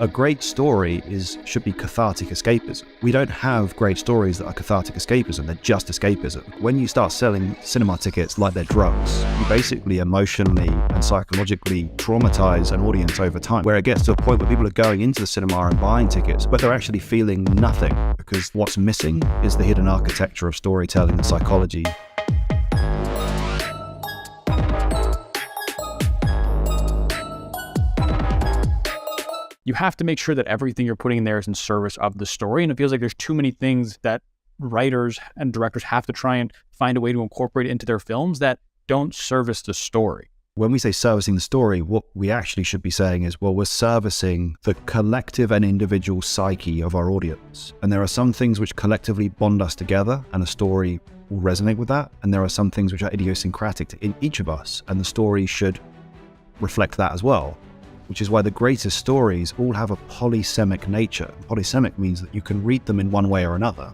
A great story should be cathartic escapism. We don't have great stories that are cathartic escapism, they're just escapism. When you start selling cinema tickets like they're drugs, you basically emotionally and psychologically traumatize an audience over time, where it gets to a point where people are going into the cinema and buying tickets, but they're actually feeling nothing, because what's missing is the hidden architecture of storytelling and psychology. You have to make sure that everything you're putting in there is in service of the story. And it feels like there's too many things that writers and directors have to try and find a way to incorporate into their films that don't service the story. When we say servicing the story, what we actually should be saying is, well, we're servicing the collective and individual psyche of our audience. And there are some things which collectively bond us together, and a story will resonate with that. And there are some things which are idiosyncratic in each of us, and the story should reflect that as well. Which is why the greatest stories all have a polysemic nature. Polysemic means that you can read them in one way or another.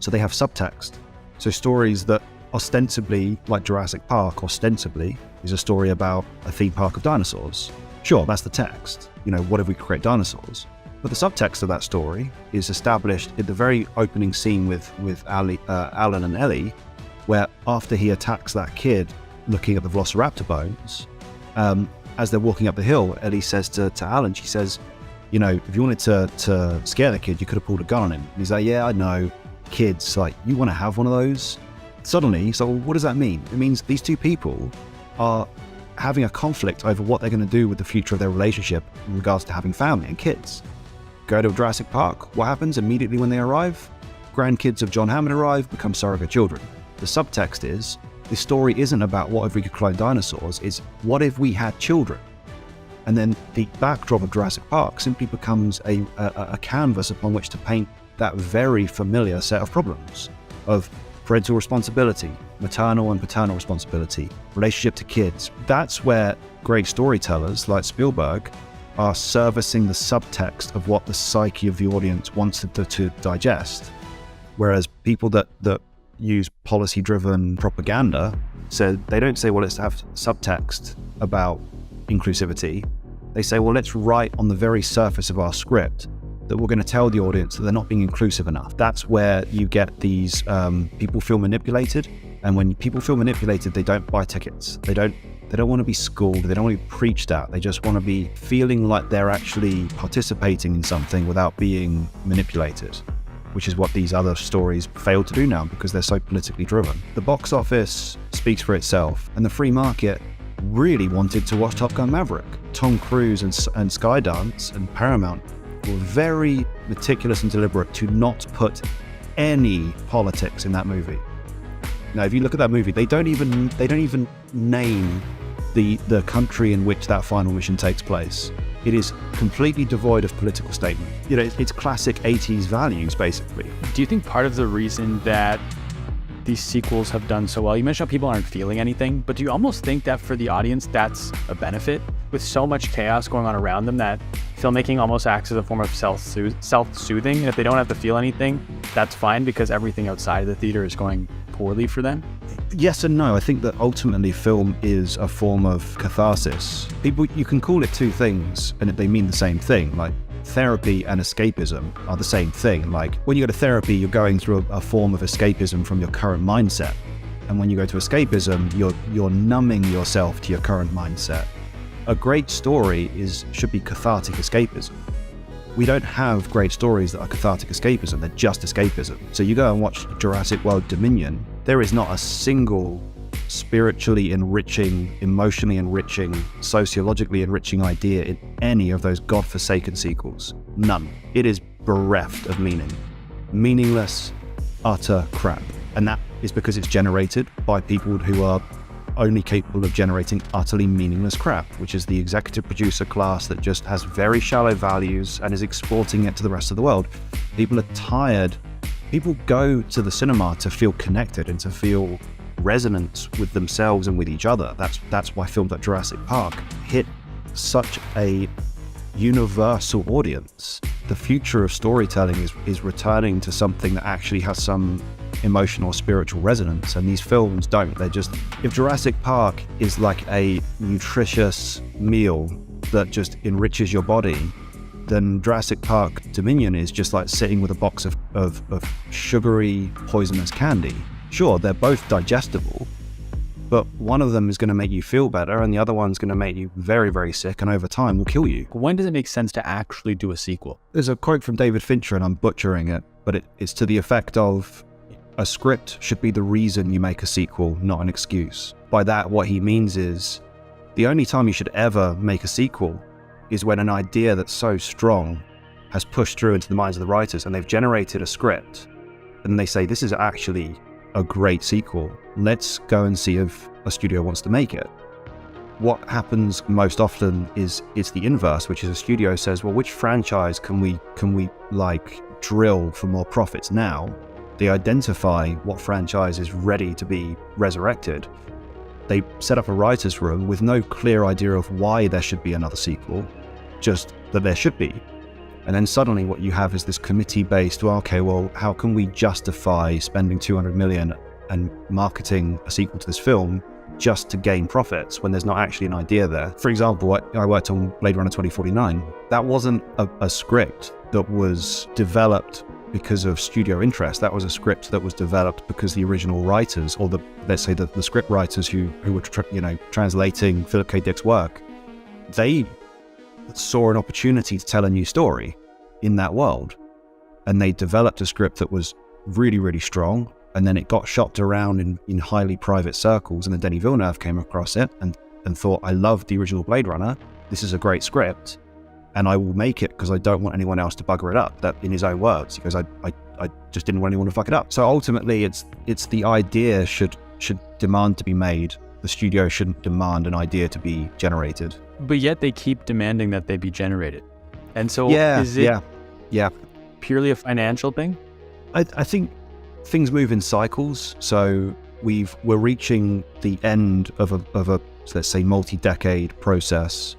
So they have subtext. So stories that ostensibly, like Jurassic Park, ostensibly is a story about a theme park of dinosaurs. Sure, that's the text. You know, what if we create dinosaurs? But the subtext of that story is established in the very opening scene with Alan and Ellie, where after he attacks that kid looking at the velociraptor bones, as they're walking up the hill, Ellie says to Alan, she says, you know, if you wanted to scare the kid, you could have pulled a gun on him. And he's like, yeah, I know. Kids, like, you want to have one of those? Suddenly, so what does that mean? It means these two people are having a conflict over what they're going to do with the future of their relationship in regards to having family and kids. Go to Jurassic Park. What happens immediately when they arrive? Grandkids of John Hammond arrive, become surrogate children. The subtext is, the story isn't about what if we could clone dinosaurs, it's what if we had children? And then the backdrop of Jurassic Park simply becomes a canvas upon which to paint that very familiar set of problems of parental responsibility, maternal and paternal responsibility, relationship to kids. That's where great storytellers like Spielberg are servicing the subtext of what the psyche of the audience wants to digest. Whereas people that use policy-driven propaganda, so they don't say, well, let's have subtext about inclusivity. They say, well, let's write on the very surface of our script that we're going to tell the audience that they're not being inclusive enough. That's where you get these people feel manipulated, and when people feel manipulated, they don't buy tickets. They don't want to be schooled. They don't want to be preached at. They just want to be feeling like they're actually participating in something without being manipulated, which is what these other stories fail to do now because they're so politically driven. The box office speaks for itself, and the free market really wanted to watch Top Gun Maverick. Tom Cruise and Skydance and Paramount were very meticulous and deliberate to not put any politics in that movie. Now, if you look at that movie, they don't even name the country in which that final mission takes place. It is completely devoid of political statement. You know, it's classic 80s values, basically. Do you think part of the reason that these sequels have done so well, you mentioned how people aren't feeling anything, but do you almost think that for the audience, that's a benefit? With so much chaos going on around them, that filmmaking almost acts as a form of self-soothing, and if they don't have to feel anything, that's fine because everything outside of the theater is going poorly for them? Yes and no. I think that ultimately film is a form of catharsis. You can call it two things and they mean the same thing. Like therapy and escapism are the same thing. Like when you go to therapy, you're going through a form of escapism from your current mindset. And when you go to escapism, you're numbing yourself to your current mindset. A great story should be cathartic escapism. We don't have great stories that are cathartic escapism, they're just escapism. So you go and watch Jurassic World Dominion, there is not a single spiritually enriching, emotionally enriching, sociologically enriching idea in any of those godforsaken sequels. None. It is bereft of meaning. Meaningless, utter crap. And that is because it's generated by people who are only capable of generating utterly meaningless crap, which is the executive producer class that just has very shallow values and is exporting it to the rest of the world. People are tired. People go to the cinema to feel connected and to feel resonance with themselves and with each other. That's why films like Jurassic Park hit such a universal audience. The future of storytelling is returning to something that actually has some emotional, spiritual resonance, and these films don't. They're just, if Jurassic Park is like a nutritious meal that just enriches your body, then Jurassic Park Dominion is just like sitting with a box of sugary, poisonous candy. Sure, they're both digestible, but one of them is going to make you feel better and the other one's going to make you very, very sick and over time will kill you. When does it make sense to actually do a sequel? There's a quote from David Fincher, and I'm butchering it, but it's to the effect of, a script should be the reason you make a sequel, not an excuse. By that, what he means is, the only time you should ever make a sequel is when an idea that's so strong has pushed through into the minds of the writers and they've generated a script, and they say, this is actually a great sequel. Let's go and see if a studio wants to make it. What happens most often is it's the inverse, which is a studio says, well, which franchise can we like drill for more profits now? They identify what franchise is ready to be resurrected. They set up a writer's room with no clear idea of why there should be another sequel, just that there should be. And then suddenly what you have is this committee-based, well, okay, well, how can we justify spending 200 million and marketing a sequel to this film just to gain profits when there's not actually an idea there? For example, I worked on Blade Runner 2049. That wasn't a script that was developed because of studio interest. That was a script that was developed because the original writers, or let's say the script writers who were translating Philip K. Dick's work, they saw an opportunity to tell a new story in that world, and they developed a script that was really, really strong, and then it got shopped around in highly private circles, and then Denis Villeneuve came across it and thought, I love the original Blade Runner, this is a great script, and I will make it because I don't want anyone else to bugger it up. That, in his own words, because I just didn't want anyone to fuck it up. So ultimately it's the idea should demand to be made. The studio shouldn't demand an idea to be generated. But yet they keep demanding that they be generated. And so is it purely a financial thing? I think things move in cycles. So we're reaching the end of a let's say multi-decade process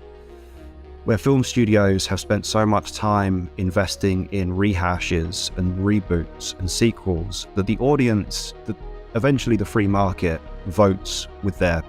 where film studios have spent so much time investing in rehashes and reboots and sequels that the audience, that eventually the free market votes with their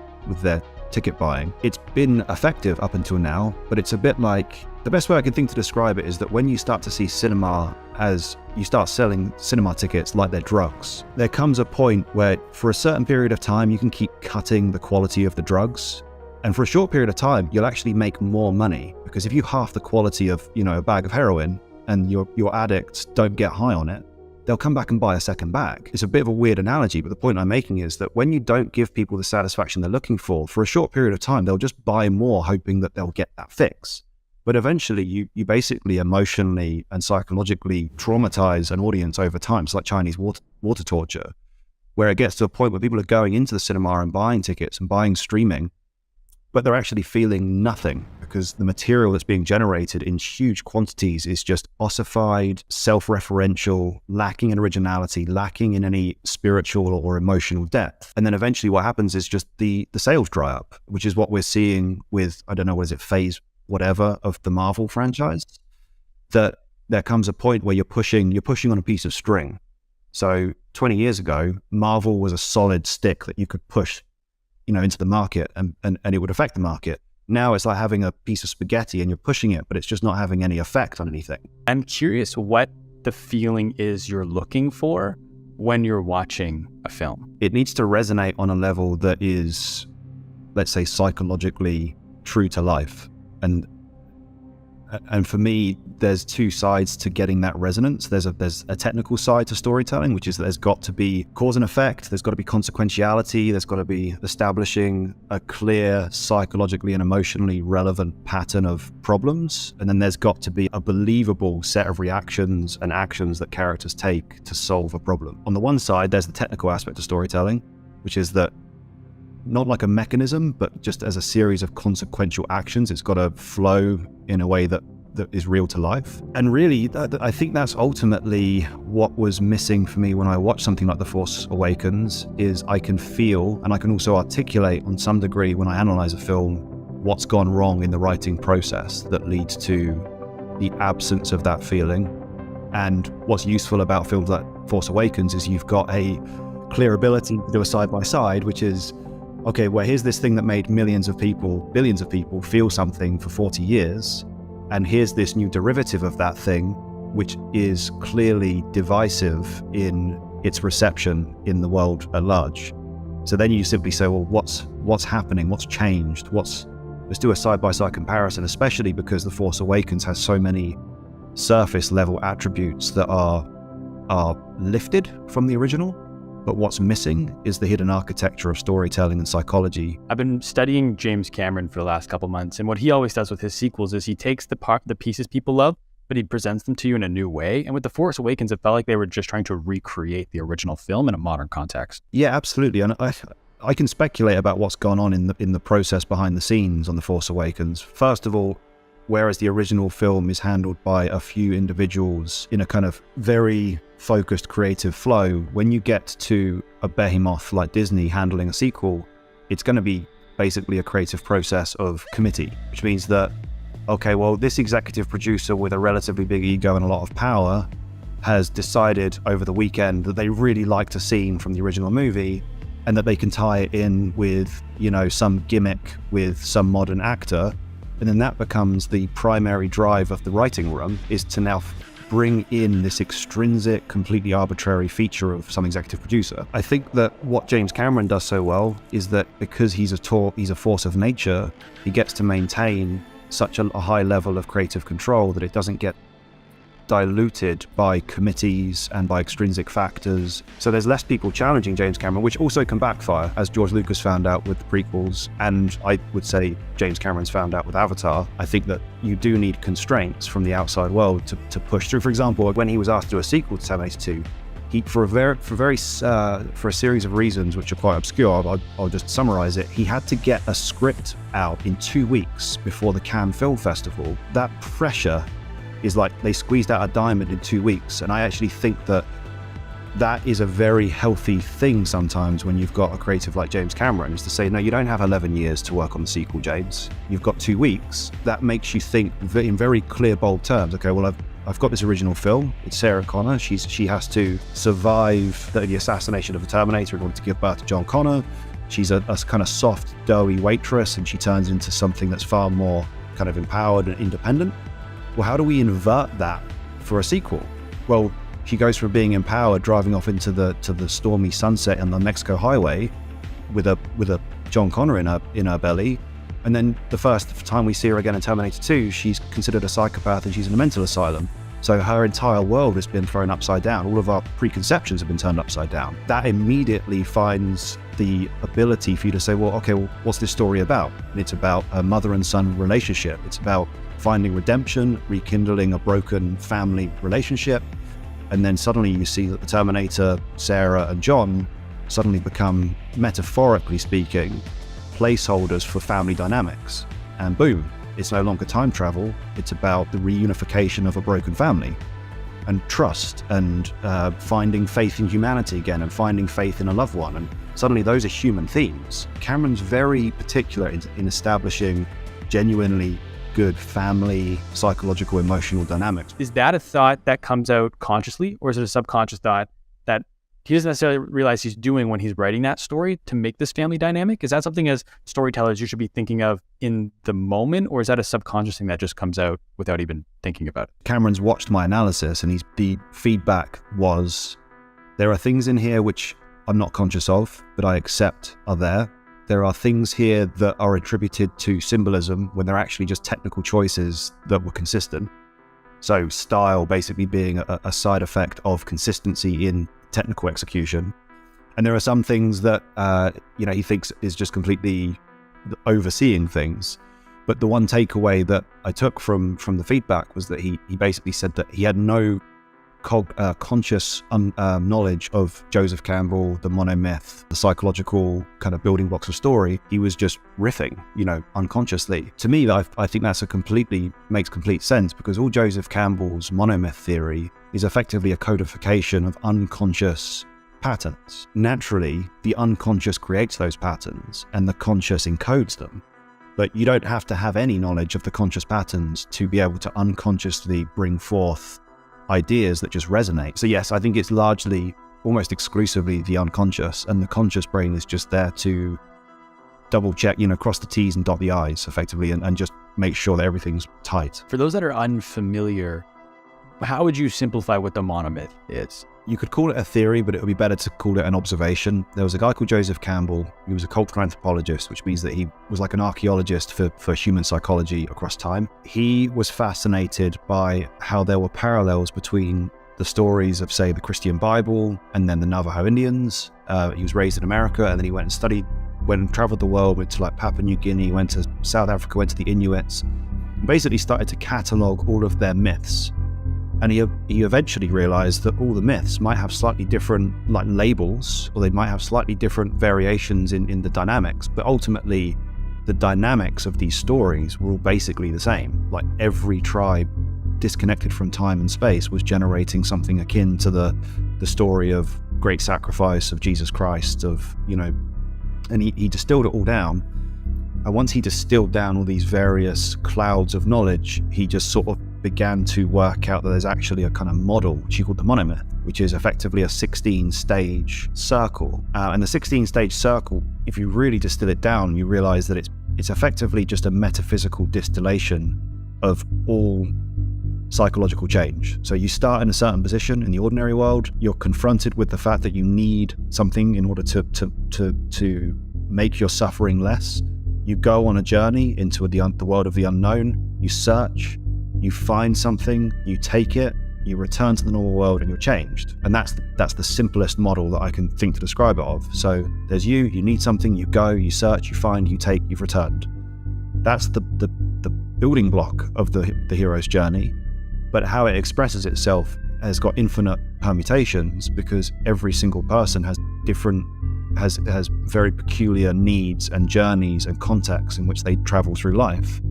ticket buying. It's been effective up until now, but it's a bit like, the best way I can think to describe it is that when you start to see cinema as you start selling cinema tickets like they're drugs, there comes a point where for a certain period of time you can keep cutting the quality of the drugs, and for a short period of time you'll actually make more money, because if you half the quality of a bag of heroin and your addicts don't get high on it, they'll come back and buy a second bag. It's a bit of a weird analogy, but the point I'm making is that when you don't give people the satisfaction they're looking for a short period of time, they'll just buy more hoping that they'll get that fix. But eventually you basically emotionally and psychologically traumatize an audience over time. It's like Chinese water torture, where it gets to a point where people are going into the cinema and buying tickets and buying streaming, but they're actually feeling nothing because the material that's being generated in huge quantities is just ossified, self-referential, lacking in originality, lacking in any spiritual or emotional depth. And then eventually what happens is just the sales dry up, which is what we're seeing with, I don't know, what is it, phase whatever of the Marvel franchise, that there comes a point where you're pushing on a piece of string. So 20 years ago, Marvel was a solid stick that you could push into the market and it would affect the market. Now it's like having a piece of spaghetti and you're pushing it, but it's just not having any effect on anything. I'm curious what the feeling is you're looking for when you're watching a film. It needs to resonate on a level that is, let's say, psychologically true to life. And for me, there's two sides to getting that resonance. There's a technical side to storytelling, which is that there's got to be cause and effect. There's got to be consequentiality. There's got to be establishing a clear, psychologically and emotionally relevant pattern of problems. And then there's got to be a believable set of reactions and actions that characters take to solve a problem. On the one side, there's the technical aspect of storytelling, which is that not like a mechanism, but just as a series of consequential actions. It's got to flow in a way that is real to life. And really, I think that's ultimately what was missing for me when I watched something like The Force Awakens, is I can feel, and I can also articulate on some degree when I analyze a film, what's gone wrong in the writing process that leads to the absence of that feeling. And what's useful about films like Force Awakens is you've got a clear ability to do a side-by-side, which is, okay, well, here's this thing that made millions of people, billions of people feel something for 40 years. And here's this new derivative of that thing, which is clearly divisive in its reception in the world at large. So then you simply say, well, what's happening? What's changed? Let's do a side-by-side comparison, especially because The Force Awakens has so many surface level attributes that are lifted from the original, but what's missing is the hidden architecture of storytelling and psychology. I've been studying James Cameron for the last couple months, and what he always does with his sequels is he takes the pieces people love, but he presents them to you in a new way. And with The Force Awakens, it felt like they were just trying to recreate the original film in a modern context. Yeah, absolutely. And I can speculate about what's gone on in the process behind the scenes on The Force Awakens. First of all, whereas the original film is handled by a few individuals in a kind of very focused creative flow, when you get to a behemoth like Disney handling a sequel, it's going to be basically a creative process of committee, which means that, okay, well, this executive producer with a relatively big ego and a lot of power has decided over the weekend that they really liked a scene from the original movie and that they can tie it in with, some gimmick with some modern actor. And then that becomes the primary drive of the writing room, is to now bring in this extrinsic, completely arbitrary feature of some executive producer. I think that what James Cameron does so well is that because he's a force of nature, he gets to maintain such a high level of creative control that it doesn't get diluted by committees and by extrinsic factors. So there's less people challenging James Cameron, which also can backfire, as George Lucas found out with the prequels, and I would say James Cameron's found out with Avatar. I think that you do need constraints from the outside world to push through. For example, when he was asked to do a sequel to Terminator 2, for a series of reasons which are quite obscure, I'll just summarize it. He had to get a script out in 2 weeks before the Cannes Film Festival. That pressure is like they squeezed out a diamond in 2 weeks. And I actually think that is a very healthy thing sometimes when you've got a creative like James Cameron, is to say, no, you don't have 11 years to work on the sequel, James. You've got 2 weeks. That makes you think in very clear, bold terms. Okay, well, I've got this original film. It's Sarah Connor. She has to survive the assassination of the Terminator in order to give birth to John Connor. She's a kind of soft, doughy waitress, and she turns into something that's far more kind of empowered and independent. Well, how do we invert that for a sequel? Well, she goes from being empowered, driving off into the stormy sunset on the Mexico highway with a John Connor in her belly, and then the first time we see her again in Terminator 2, she's considered a psychopath and she's in a mental asylum. So her entire world has been thrown upside down. All of our preconceptions have been turned upside down. That immediately finds the ability for you to say, well, okay, well, what's this story about? And it's about a mother and son relationship. It's about finding redemption, rekindling a broken family relationship. And then suddenly you see that the Terminator, Sarah and John suddenly become, metaphorically speaking, placeholders for family dynamics. And boom, it's no longer time travel. It's about the reunification of a broken family and trust and finding faith in humanity again and finding faith in a loved one. And suddenly those are human themes. Cameron's very particular in establishing genuinely good family, psychological, emotional dynamics. Is that a thought that comes out consciously, or is it a subconscious thought that he doesn't necessarily realize he's doing when he's writing that story to make this family dynamic? Is that something as storytellers you should be thinking of in the moment, or is that a subconscious thing that just comes out without even thinking about it? Cameron's watched my analysis, and the feedback was, there are things in here which I'm not conscious of, but I accept are there. There are things here that are attributed to symbolism when they're actually just technical choices that were consistent. So style basically being a side effect of consistency in technical execution. And there are some things that he thinks is just completely overseeing things. But the one takeaway that I took from the feedback was that he basically said that he had no conscious knowledge of Joseph Campbell, the monomyth, the psychological kind of building blocks of story. He was just riffing, unconsciously. To me, I think that's makes complete sense, because all Joseph Campbell's monomyth theory is effectively a codification of unconscious patterns. Naturally, the unconscious creates those patterns and the conscious encodes them. But you don't have to have any knowledge of the conscious patterns to be able to unconsciously bring forth ideas that just resonate. So yes, I think it's largely, almost exclusively, the unconscious, and the conscious brain is just there to double check, cross the T's and dot the I's effectively, and just make sure that everything's tight. For those that are unfamiliar, how would you simplify what the monomyth is? You could call it a theory, but it would be better to call it an observation. There was a guy called Joseph Campbell. He was a cultural anthropologist, which means that he was like an archaeologist for human psychology across time. He was fascinated by how there were parallels between the stories of, say, the Christian Bible and then the Navajo Indians. He was raised in America, and then he went and traveled the world, went to like Papua New Guinea, went to South Africa, went to the Inuits, and basically started to catalog all of their myths. And he eventually realized that all the myths might have slightly different labels, or they might have slightly different variations in the dynamics, but ultimately the dynamics of these stories were all basically the same. Like every tribe, disconnected from time and space, was generating something akin to the story of great sacrifice of Jesus Christ, and he distilled it all down. And once he distilled down all these various clouds of knowledge, he just sort of began to work out that there's actually a kind of model, which he called the monomyth, which is effectively a 16-stage circle. And the 16-stage circle, if you really distill it down, you realize that it's effectively just a metaphysical distillation of all psychological change. So you start in a certain position in the ordinary world, you're confronted with the fact that you need something in order to make your suffering less. You go on a journey into the world of the unknown, you search, you find something, you take it, you return to the normal world, and you're changed. And that's the simplest model that I can think to describe it of. So there's you need something, you go, you search, you find, you take, you've returned. That's the building block of the hero's journey. But how it expresses itself has got infinite permutations, because every single person has very peculiar needs and journeys and contexts in which they travel through life.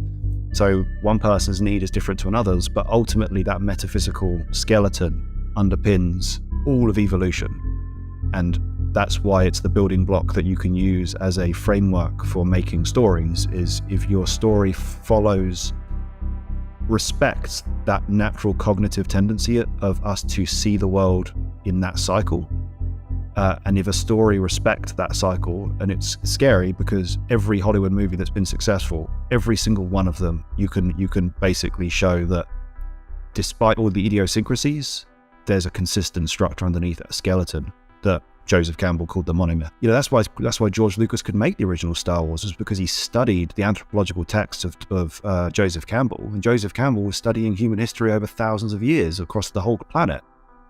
So one person's need is different to another's, but ultimately that metaphysical skeleton underpins all of evolution. And that's why it's the building block that you can use as a framework for making stories, is if your story respects that natural cognitive tendency of us to see the world in that cycle. And if a story respects that cycle, and it's scary because every Hollywood movie that's been successful, every single one of them, you can basically show that despite all the idiosyncrasies, there's a consistent structure underneath it, a skeleton that Joseph Campbell called the monomyth. That's why George Lucas could make the original Star Wars, was because he studied the anthropological texts of Joseph Campbell, and Joseph Campbell was studying human history over thousands of years across the whole planet,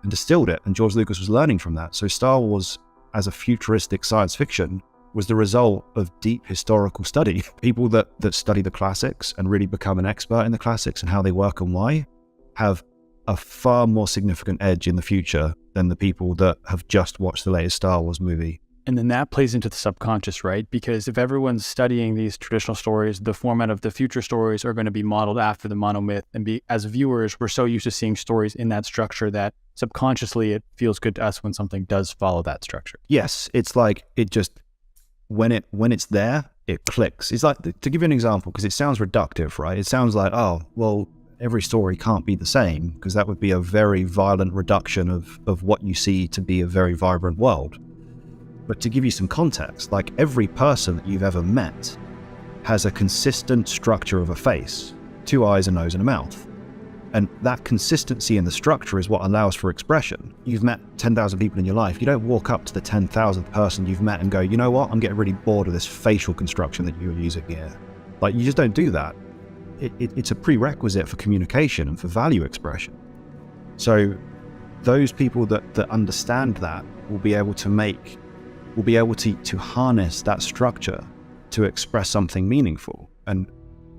and distilled it, and George Lucas was learning from that. So Star Wars, as a futuristic science fiction, was the result of deep historical study. People that study the classics and really become an expert in the classics and how they work and why, have a far more significant edge in the future than the people that have just watched the latest Star Wars movie. And then that plays into the subconscious, right? Because if everyone's studying these traditional stories, the format of the future stories are going to be modeled after the monomyth. And as viewers, we're so used to seeing stories in that structure that subconsciously it feels good to us when something does follow that structure. Yes, it's like it just, when it's there, it clicks. It's like, to give you an example, because it sounds reductive, right? It sounds like, oh, well, every story can't be the same, because that would be a very violent reduction of what you see to be a very vibrant world. But to give you some context, like every person that you've ever met has a consistent structure of a face, 2 eyes, a nose, and a mouth. And that consistency in the structure is what allows for expression. You've met 10,000 people in your life. You don't walk up to the 10,000th person you've met and go, you know what, I'm getting really bored of this facial construction that you're using here. Like, you just don't do that. It's a prerequisite for communication and for value expression. So those people that understand that will be able to harness that structure to express something meaningful. And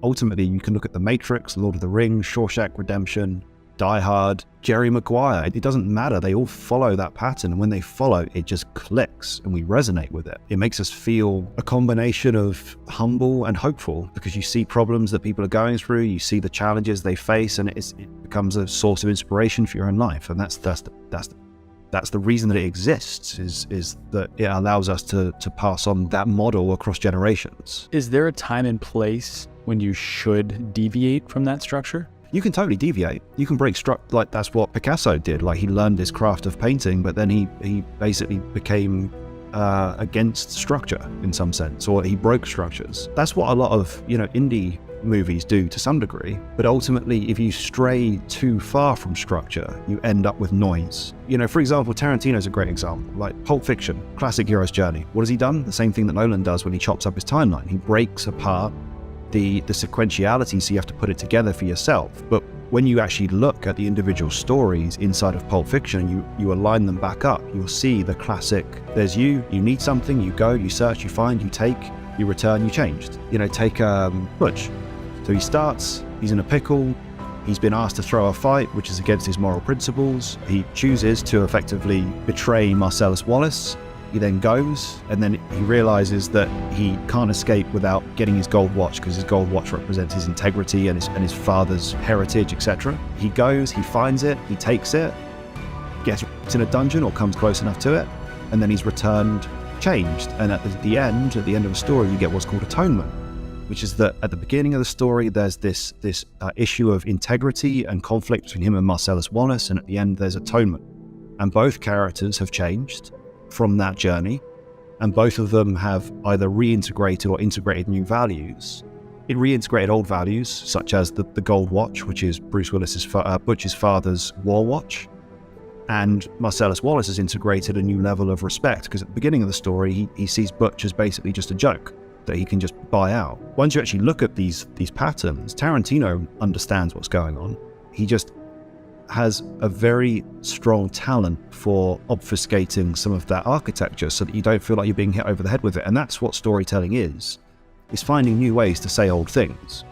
ultimately, you can look at The Matrix, Lord of the Rings, Shawshank Redemption, Die Hard, Jerry Maguire. It doesn't matter. They all follow that pattern. And when they follow, it just clicks and we resonate with it. It makes us feel a combination of humble and hopeful, because you see problems that people are going through, you see the challenges they face, and it becomes a source of inspiration for your own life. And that's the reason that it exists, is that it allows us to pass on that model across generations. Is there a time and place when you should deviate from that structure? You can totally deviate. You can break structure. Like, that's what Picasso did. Like, he learned his craft of painting, but then he basically became against structure in some sense, or he broke structures. That's what a lot of, indie movies do to some degree, but ultimately if you stray too far from structure, you end up with noise. For example, Tarantino's a great example, like Pulp Fiction, classic hero's journey. What has he done? The same thing that Nolan does when he chops up his timeline. He breaks apart the sequentiality, so you have to put it together for yourself. But when you actually look at the individual stories inside of Pulp Fiction, you align them back up, you'll see the classic, there's you need something, you go, you search, you find, you take, you return, you changed. Take Butch. So he starts, he's in a pickle, he's been asked to throw a fight, which is against his moral principles. He chooses to effectively betray Marcellus Wallace. He then goes, and then he realizes that he can't escape without getting his gold watch, because his gold watch represents his integrity and his father's heritage, etc. He goes, he finds it, he takes it, gets in a dungeon or comes close enough to it, and then he's returned changed. And at the end of the story, you get what's called atonement, which is that at the beginning of the story, there's this issue of integrity and conflict between him and Marcellus Wallace, and at the end, there's atonement. And both characters have changed from that journey, and both of them have either reintegrated or integrated new values. It reintegrated old values, such as the gold watch, which is Butch's father's war watch, and Marcellus Wallace has integrated a new level of respect, because at the beginning of the story, he sees Butch as basically just a joke that he can just buy out. Once you actually look at these patterns, Tarantino understands what's going on. He just has a very strong talent for obfuscating some of that architecture so that you don't feel like you're being hit over the head with it. And that's what storytelling is finding new ways to say old things.